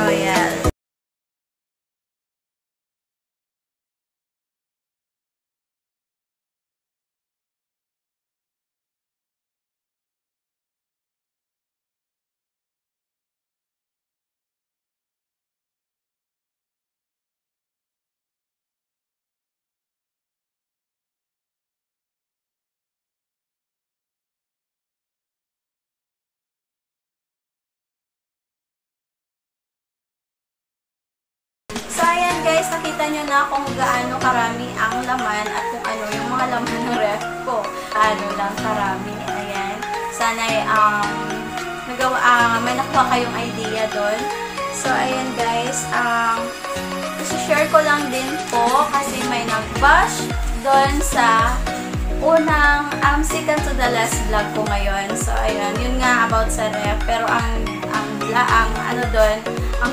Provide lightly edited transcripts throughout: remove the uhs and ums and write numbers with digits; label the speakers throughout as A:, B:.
A: Royal. So, ayan guys, nakita nyo na kung gaano karami ang laman at kung ano yung mga laman ng ref ko. Ano lang karami. Ayan. Sana may nakuha kayong idea doon. So, ayan guys, share ko lang din po kasi may nag-bash doon sa unang second to the last vlog ko ngayon. So, ayan, yun nga about sa ref. Pero ang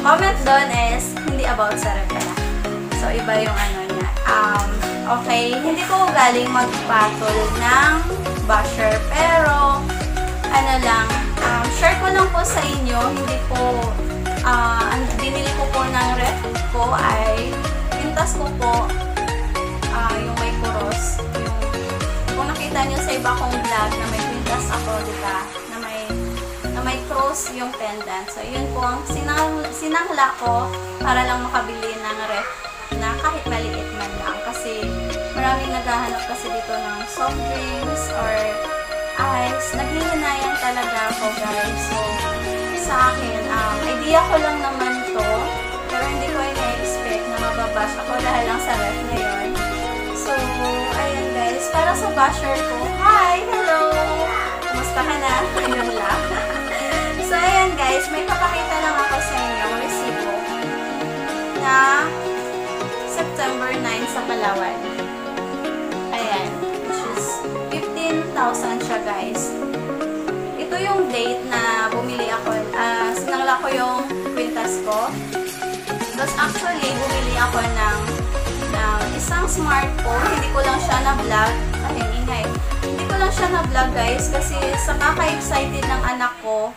A: comment doon is hindi about sa ref pala. So, iba yung ano niya. Okay, hindi ko galing magpatol ng basher. Pero, ano lang, share ko lang po sa inyo. Hindi po, ang binili ko po ng ref ko ay pintas ko po yung may kuros. Kung nakita nyo sa iba kong vlog na may pintas ako, diba? Na may cross yung pendant. So, yun po ang sinangla ko para lang makabili ng ref na kahit maliit man lang. Kasi maraming naghahanap kasi dito ng soft drinks or ice. Naghihinayang talaga ako, guys. So, sa akin, idea ko lang naman to. Pero hindi ko ina-expect na mababash ako dahil lang sa ref ngayon. So, ayan guys. Para sa basher ko, hi! Hello! Kumusta ka na? Ayun lang. So, ayan guys. May papakita lang ako sa inyo ang resibo na September 9 sa Palawan. Ayan. Which is 15,000 siya guys. Ito yung date na bumili ako. Sinangla ko yung kwintas ko. Tapos actually, bumili ako ng isang smartphone. Hindi ko lang siya na-vlog. Ay, ingay. Hindi ko lang siya na-vlog guys kasi sa kaka-excited ng anak ko